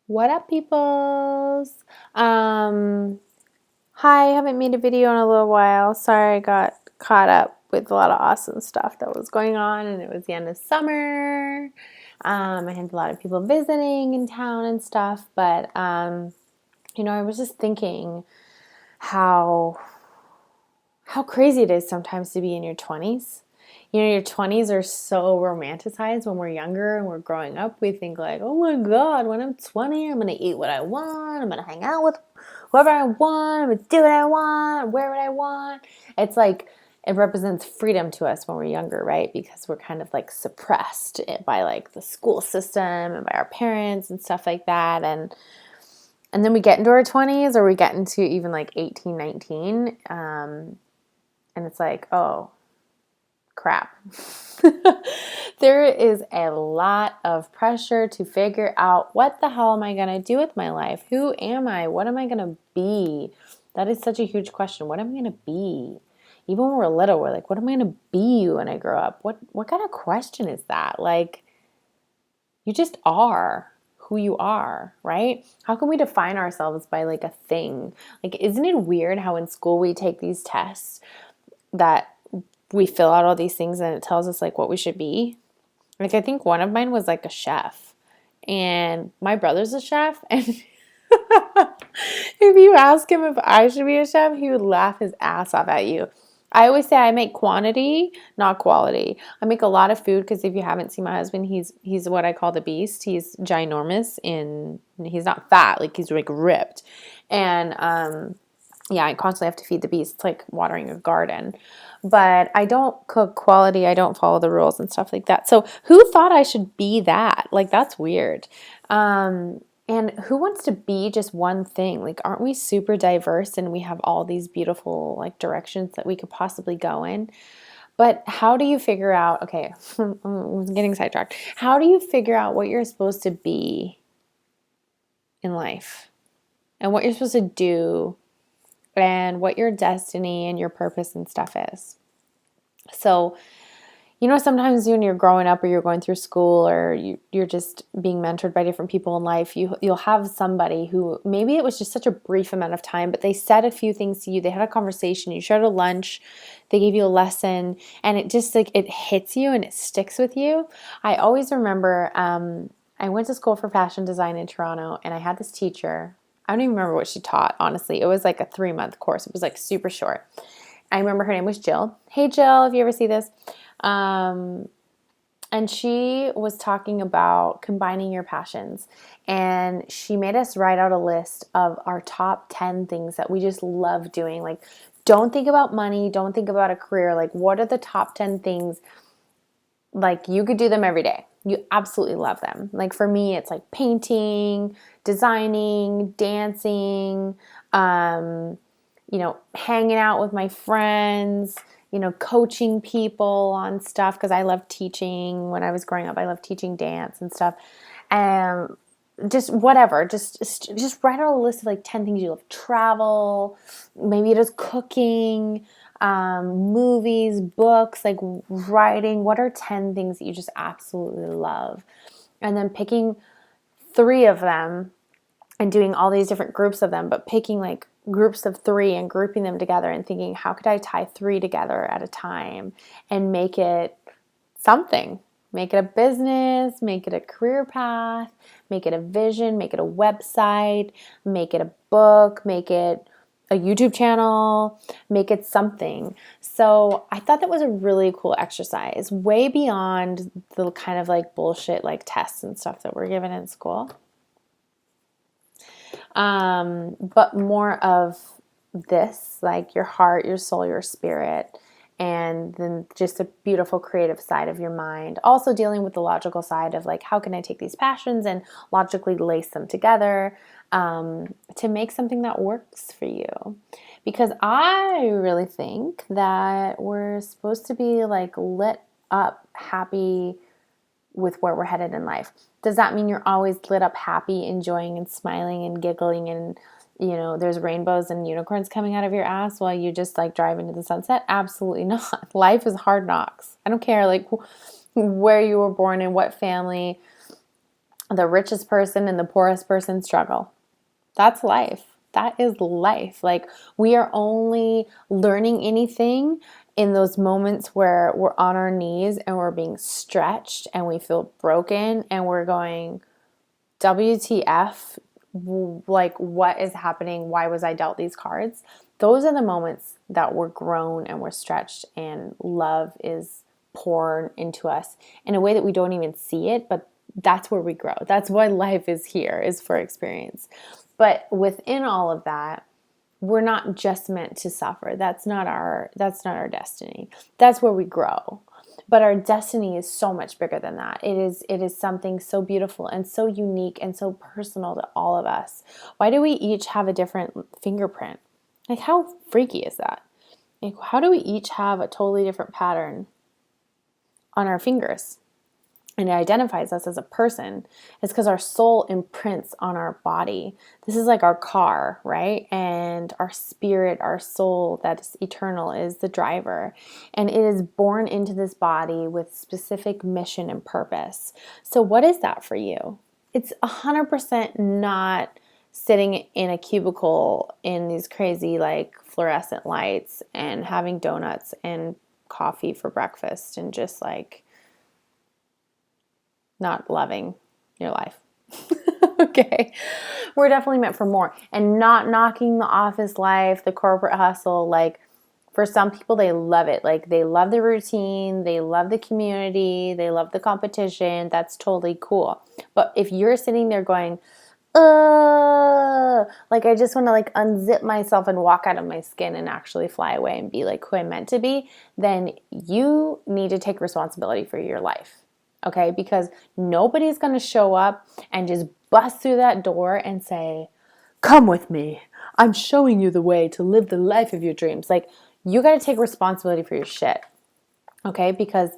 What up, peoples? Hi, haven't made a video in a little while. Sorry, I got caught up with a lot of awesome stuff that was going on, and it was the end of summer. I had a lot of people visiting in town and stuff, but I was just thinking how crazy it is sometimes to be in your 20s. Your 20s are so romanticized when we're younger and we're growing up. We think like, oh my God, when I'm 20, I'm going to eat what I want. I'm going to hang out with whoever I want. I'm going to do what I want, wear what I want. It's like it represents freedom to us when we're younger, right? Because we're kind of like suppressed by like the school system and by our parents and stuff like that. And then we get into our 20s or we get into even like 18, 19. And it's like, oh, crap. There is a lot of pressure to figure out what the hell am I going to do with my life? Who am I? What am I going to be? That is such a huge question. What am I going to be? Even when we're little, we're like, what am I going to be when I grow up? What kind of question is that? Like, you just are who you are, right? How can we define ourselves by like a thing? Like, isn't it weird how in school we take these tests that we fill out all these things and it tells us like what we should be? Like, I think one of mine was like a chef, and my brother's a chef, and if you ask him if I should be a chef, he would laugh his ass off at you. I always say I make quantity, not quality. I make a lot of food because if you haven't seen my husband, he's what I call the beast. He's ginormous and he's not fat, like he's like ripped. And yeah, I constantly have to feed the beast. It's like watering a garden. But I don't cook quality. I don't follow the rules and stuff like that. So who thought I should be that? Like, that's weird. And who wants to be just one thing? Like, aren't we super diverse and we have all these beautiful like directions that we could possibly go in? But how do you figure out, okay, I'm getting sidetracked. How do you figure out what you're supposed to be in life and what you're supposed to do and what your destiny and your purpose and stuff is? So, sometimes when you're growing up or you're going through school or you're just being mentored by different people in life, you'll have somebody who maybe it was just such a brief amount of time, but they said a few things to you. They had a conversation. You shared a lunch. They gave you a lesson, and it just like it hits you and it sticks with you. I always remember I went to school for fashion design in Toronto, and I had this teacher. I don't even remember what she taught, honestly. It was like a 3-month course. It was like super short. I remember her name was Jill. Hey, Jill, if you ever see this. And she was talking about combining your passions. And she made us write out a list of our top 10 things that we just love doing. Like, don't think about money. Don't think about a career. Like, what are the top 10 things? Like, you could do them every day. You absolutely love them. Like, for me, it's like painting, designing, dancing, hanging out with my friends, coaching people on stuff because I love teaching. When I was growing up, I loved teaching dance and stuff. Just whatever. Just write out a list of like 10 things you love. Travel, maybe it is cooking, movies, books, like writing. What are 10 things that you just absolutely love? And then picking 3 of them and doing all these different groups of them, but picking like groups of 3 and grouping them together and thinking, how could I tie 3 together at a time and make it something? Make it a business, make it a career path, make it a vision, make it a website, make it a book, make it a YouTube channel, make it something. So I thought that was a really cool exercise, way beyond the kind of like bullshit like tests and stuff that we're given in school. But more of this, like your heart, your soul, your spirit, and then just a beautiful creative side of your mind. Also dealing with the logical side of like, how can I take these passions and logically lace them together to make something that works for you? Because I really think that we're supposed to be like lit up, happy with where we're headed in life. Does that mean you're always lit up, happy, enjoying and smiling and giggling and there's rainbows and unicorns coming out of your ass while you just like drive into the sunset? Absolutely not. Life is hard knocks. I don't care like where you were born in, what family, The richest person and the poorest person struggle. That's life. That is life. Like, we are only learning anything in those moments where we're on our knees and we're being stretched and we feel broken and we're going, WTF? Like, what is happening? Why was I dealt these cards? Those are the moments that we're grown and we're stretched and love is poured into us in a way that we don't even see it, but that's where we grow. That's why life is here, is for experience. But within all of that, we're not just meant to suffer. That's not our destiny. That's where we grow. But our destiny is so much bigger than that. It is something so beautiful and so unique and so personal to all of us. Why do we each have a different fingerprint? Like, how freaky is that? Like, how do we each have a totally different pattern on our fingers? And it identifies us as a person. It's because our soul imprints on our body. This is like our car, right? And our spirit, our soul that is eternal, is the driver. And it is born into this body with specific mission and purpose. So what is that for you? It's 100% not sitting in a cubicle in these crazy like fluorescent lights and having donuts and coffee for breakfast and just like not loving your life. Okay. We're definitely meant for more. And not knocking the office life, the corporate hustle. Like, for some people, they love it. Like, they love the routine, they love the community, they love the competition. That's totally cool. But if you're sitting there going, like, I just want to like unzip myself and walk out of my skin and actually fly away and be like who I'm meant to be, then you need to take responsibility for your life. Okay, because nobody's going to show up and just bust through that door and say, come with me. I'm showing you the way to live the life of your dreams. Like, you got to take responsibility for your shit. Okay, because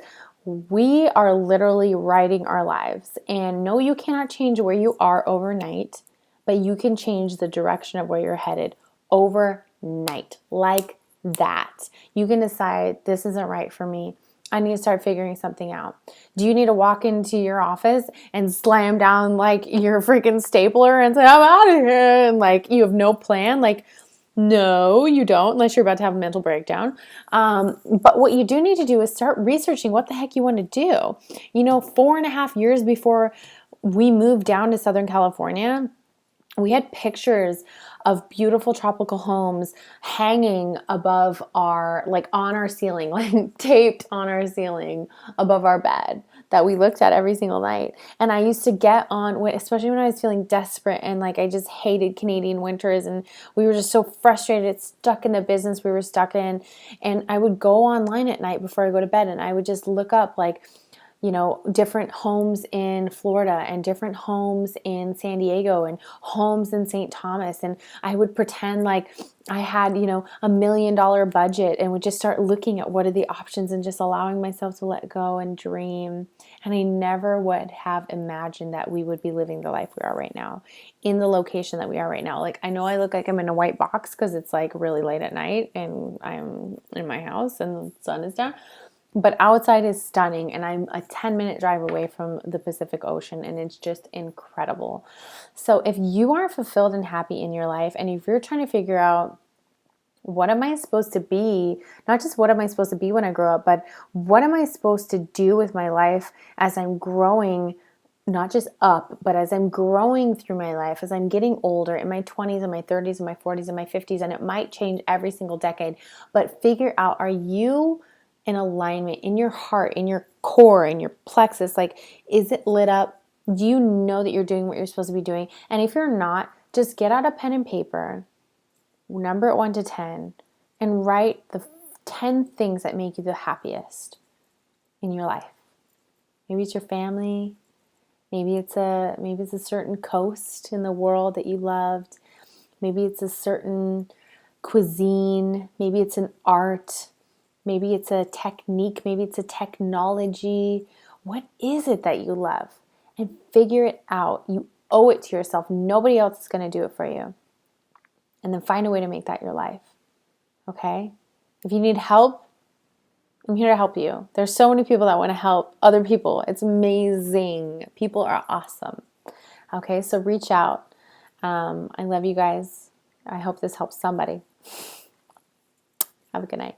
we are literally writing our lives. And no, you cannot change where you are overnight, but you can change the direction of where you're headed overnight. Like that. You can decide, this isn't right for me. I need to start figuring something out. Do you need to walk into your office and slam down like your freaking stapler and say, I'm out of here? And like, you have no plan? Like, no, you don't, unless you're about to have a mental breakdown. But what you do need to do is start researching what the heck you want to do. 4.5 years before we moved down to Southern California, we had pictures of beautiful tropical homes hanging above our, like on our ceiling, like taped on our ceiling above our bed that we looked at every single night. And I used to get on, especially when I was feeling desperate and like I just hated Canadian winters and we were just so frustrated, stuck in the business we were stuck in. And I would go online at night before I go to bed and I would just look up like, different homes in Florida and different homes in San Diego and homes in St. Thomas. And I would pretend like I had, $1 million budget and would just start looking at what are the options and just allowing myself to let go and dream. And I never would have imagined that we would be living the life we are right now in the location that we are right now. Like, I know I look like I'm in a white box because it's like really late at night and I'm in my house and the sun is down. But outside is stunning, and I'm a 10-minute drive away from the Pacific Ocean, and it's just incredible. So if you are fulfilled and happy in your life, and if you're trying to figure out what am I supposed to be, not just what am I supposed to be when I grow up, but what am I supposed to do with my life as I'm growing, not just up, but as I'm growing through my life, as I'm getting older in my 20s and my 30s and my 40s and my 50s, and it might change every single decade, but figure out, are you in alignment in your heart, in your core, in your plexus? Like, is it lit up? Do you know that you're doing what you're supposed to be doing? And if you're not, just get out a pen and paper, number it 1 to 10, and write the 10 things that make you the happiest in your life. Maybe it's your family. Maybe it's a certain coast in the world that you loved. Maybe it's a certain cuisine. Maybe it's an art. Maybe it's a technique. Maybe it's a technology. What is it that you love? And figure it out. You owe it to yourself. Nobody else is going to do it for you. And then find a way to make that your life. Okay? If you need help, I'm here to help you. There's so many people that want to help other people. It's amazing. People are awesome. Okay, so reach out. I love you guys. I hope this helps somebody. Have a good night.